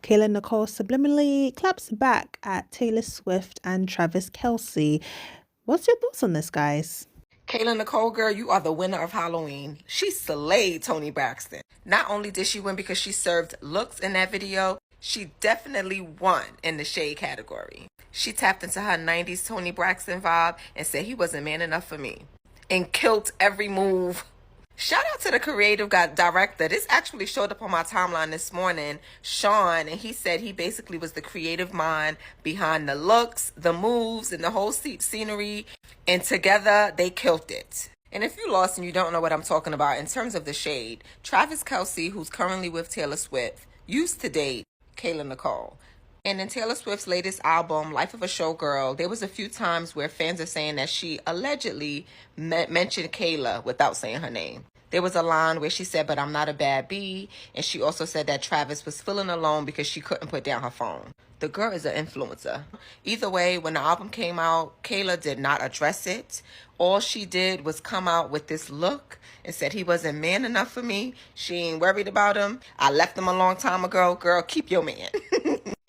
Kayla Nicole subliminally claps back at Taylor Swift and Travis Kelce. What's your thoughts on this, guys? Kayla Nicole, girl, you are the winner of Halloween. She slayed Toni Braxton. Not only did she win because she served looks in that video, she definitely won in the shade category. She tapped into her 90s Toni Braxton vibe and said he wasn't man enough for me. And killed every move. Shout out to the creative director. This actually showed up on my timeline this morning, Sean, and he said he basically was the creative mind behind the looks, the moves, and the whole scenery. And together, they killed it. And if you're lost and you don't know what I'm talking about in terms of the shade, Travis Kelce, who's currently with Taylor Swift, used to date Kayla Nicole. And in Taylor Swift's latest album, Life of a Showgirl, there was a few times where fans are saying that she allegedly mentioned Kayla without saying her name. There was a line where she said, "But I'm not a bad bee." And she also said that Travis was feeling alone because she couldn't put down her phone. The girl is an influencer. Either way, when the album came out, Kayla did not address it. All she did was come out with this look and said he wasn't man enough for me. She ain't worried about him. I left him a long time ago. Girl, keep your man.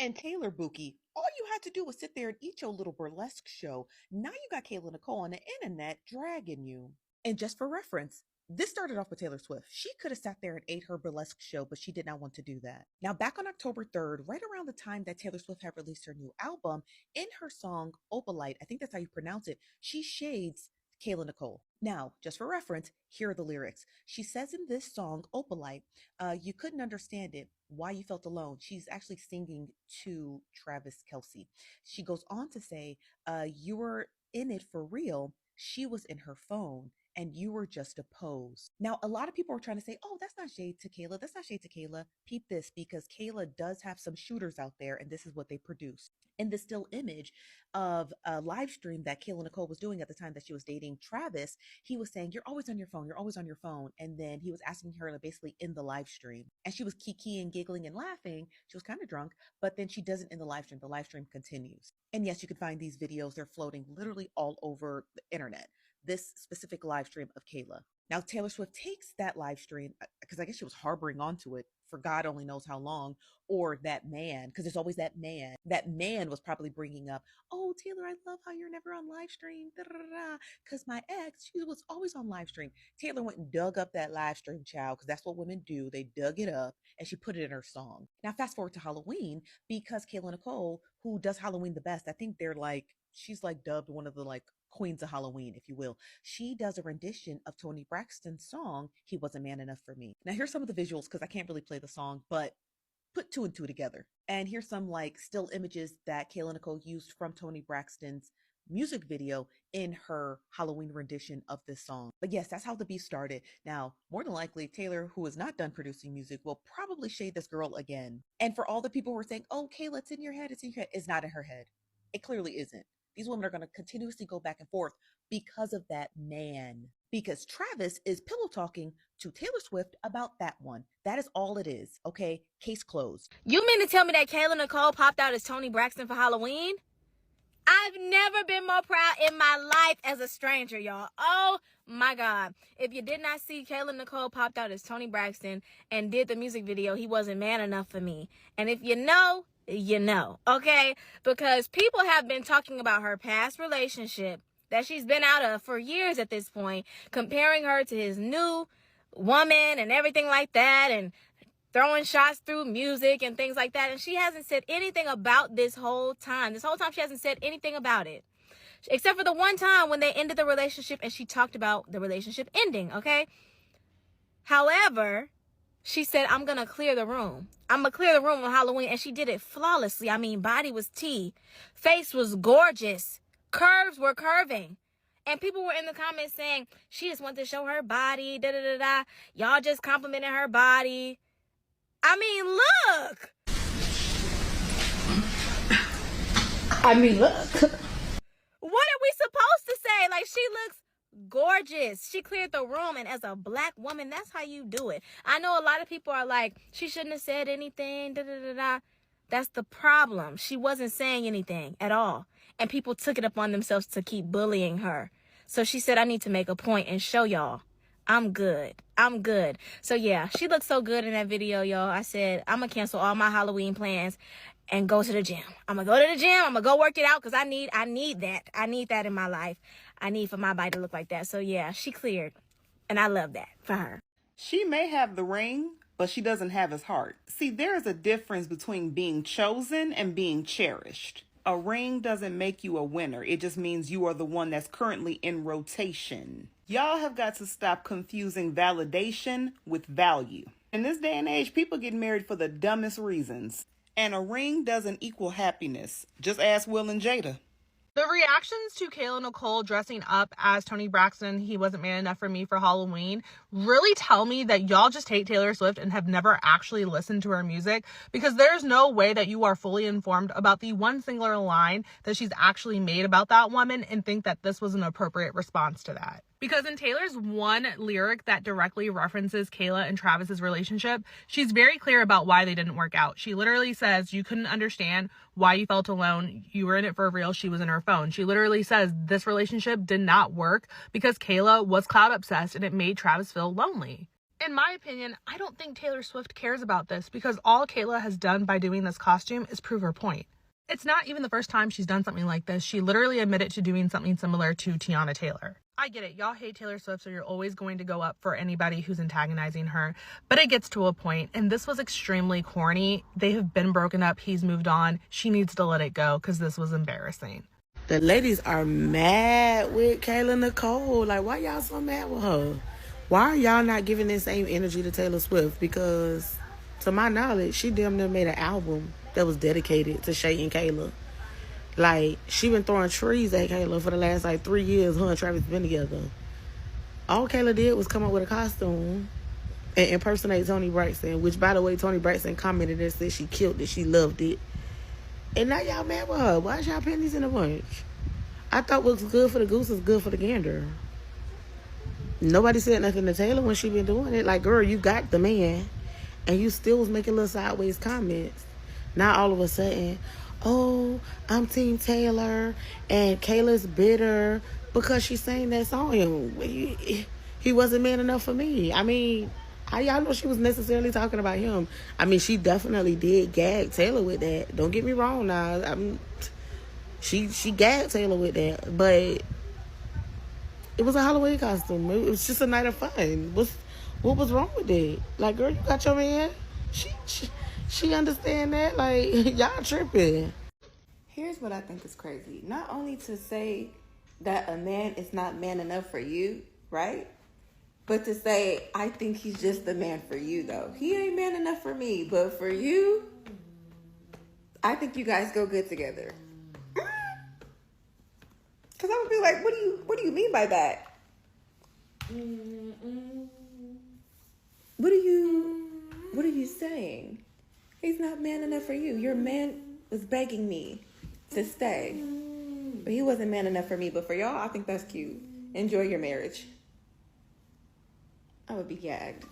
And Taylor Buki, all you had to do was sit there and eat your little burlesque show. Now you got Kayla Nicole on the internet dragging you. And just for reference, this started off with Taylor Swift. She could have sat there and ate her burlesque show, but she did not want to do that. Now, back on October 3rd, right around the time that Taylor Swift had released her new album, in her song Opalite, I think that's how you pronounce it, she shades Kayla Nicole. Now, just for reference, here are the lyrics. She says in this song, Opalite, you couldn't understand it, why you felt alone. She's actually singing to Travis Kelce. She goes on to say, you were in it for real. She was in her phone and you were just a pose. Now, a lot of people are trying to say, oh, that's not shade to Kayla. That's not shade to Kayla. Peep this, because Kayla does have some shooters out there, and this is what they produce. In the still image of a live stream that Kayla Nicole was doing at the time that she was dating Travis, he was saying, "You're always on your phone. You're always on your phone." And then he was asking her to basically in the live stream. And she was kikiing, giggling, and laughing. She was kind of drunk, but then she doesn't in the live stream. The live stream continues. And yes, you can find these videos. They're floating literally all over the internet. This specific live stream of Kayla. Now, Taylor Swift takes that live stream because I guess she was harboring onto it for God only knows how long, or that man, because there's always that man. That man was probably bringing up, "Oh, Taylor, I love how you're never on live stream, because my ex, she was always on live stream." Taylor went and dug up that live stream, child, because that's what women do. They dug it up and she put it in her song. Now, fast forward to Halloween, because Kayla Nicole, who does Halloween the best, I think she's like dubbed one of the like queens of Halloween, if you will. She does a rendition of Toni Braxton's song, "He Wasn't Man Enough for Me." Now, here's some of the visuals because I can't really play the song, but put two and two together. And here's some like still images that Kayla Nicole used from Toni Braxton's music video in her Halloween rendition of this song. But yes, that's how the beef started. Now, more than likely, Taylor, who is not done producing music, will probably shade this girl again. And for all the people who are saying, "Oh, Kayla, it's in your head, it's in your head," it's not in her head. It clearly isn't. These women are going to continuously go back and forth because of that man. Because Travis is pillow talking to Taylor Swift about that one. That is all it is. Okay? Case closed. You mean to tell me that Kayla Nicole popped out as Toni Braxton for Halloween? I've never been more proud in my life as a stranger, y'all. Oh my God. If you did not see, Kayla Nicole popped out as Toni Braxton and did the music video, "He Wasn't Man Enough for Me." And if you know, you know, okay? Because people have been talking about her past relationship that she's been out of for years at this point, comparing her to his new woman and everything like that, and throwing shots through music and things like that. And she hasn't said anything about this whole time. This whole time, she hasn't said anything about it. Except for the one time when they ended the relationship and she talked about the relationship ending, okay? However, she said, "I'm going to clear the room. I'm going to clear the room on Halloween." And she did it flawlessly. I mean, body was tea. Face was gorgeous. Curves were curving. And people were in the comments saying, she just wanted to show her body, da-da-da-da. Y'all just complimented her body. I mean, look. What are we supposed to say? Like, she looks gorgeous. She cleared the room, and as a black woman, that's how you do it. I know a lot of people are like, she shouldn't have said anything, da-da-da-da. That's the problem. She wasn't saying anything at all, and people took it upon themselves to keep bullying her. So she said, "I need to make a point and show y'all I'm good. I'm good. So yeah, she looked so good in that video, y'all. I said, I'm gonna cancel all my Halloween plans and go to the gym. I'm gonna go to the gym. I'm gonna go work it out because I need that. I need that in my life. I need for my body to look like that. So yeah, she cleared. And I love that for her. She may have the ring, but she doesn't have his heart. See, there is a difference between being chosen and being cherished. A ring doesn't make you a winner. It just means you are the one that's currently in rotation. Y'all have got to stop confusing validation with value. In this day and age, people get married for the dumbest reasons. And a ring doesn't equal happiness. Just ask Will and Jada. The reactions to Kayla Nicole dressing up as Tony Braxton, He Wasn't Man Enough for Me for Halloween, really tell me that y'all just hate Taylor Swift and have never actually listened to her music, because there's no way that you are fully informed about the one singular line that she's actually made about that woman and think that this was an appropriate response to that. Because in Taylor's one lyric that directly references Kayla and Travis's relationship, she's very clear about why they didn't work out. She literally says, you couldn't understand why you felt alone. You were in it for real. She was in her phone. She literally says this relationship did not work because Kayla was cloud obsessed and it made Travis feel lonely. In my opinion, I don't think Taylor Swift cares about this, because all Kayla has done by doing this costume is prove her point. It's not even the first time she's done something like this. She literally admitted to doing something similar to Tiana Taylor. I get it. Y'all hate Taylor Swift, so you're always going to go up for anybody who's antagonizing her. But it gets to a point, and this was extremely corny. They have been broken up. He's moved on. She needs to let it go because this was embarrassing. The ladies are mad with Kayla Nicole. Like, why y'all so mad with her? Why are y'all not giving the same energy to Taylor Swift? Because, to my knowledge, she damn near made an album that was dedicated to Shay and Kayla. Like, she been throwing trees at Kayla for the last, 3 years. Her and Travis been together. All Kayla did was come up with a costume and impersonate Tony Braxton, which, by the way, Tony Braxton commented and said she killed it. She loved it. And now y'all mad with her. Why is y'all pennies in a bunch? I thought what's good for the goose is good for the gander. Nobody said nothing to Taylor when she been doing it. Like, girl, you got the man, and you still was making little sideways comments. Now all of a sudden, oh, I'm Team Taylor, and Kayla's bitter because she sang that song. He wasn't man enough for me. I mean, how y'all know she was necessarily talking about him? I mean, she definitely did gag Taylor with that. Don't get me wrong now. She gagged Taylor with that, but it was a Halloween costume. It was just a night of fun. What was wrong with it? Like, girl, you got your man. She understand that. Like, y'all tripping. Here's what I think is crazy. Not only to say that a man is not man enough for you, right? But to say, I think he's just the man for you, though. He ain't man enough for me, but for you, I think you guys go good together. Because I would be like, what do you mean by that? What are you saying? He's not man enough for you. Your man was begging me to stay. But he wasn't man enough for me. But for y'all, I think that's cute. Enjoy your marriage. I would be gagged.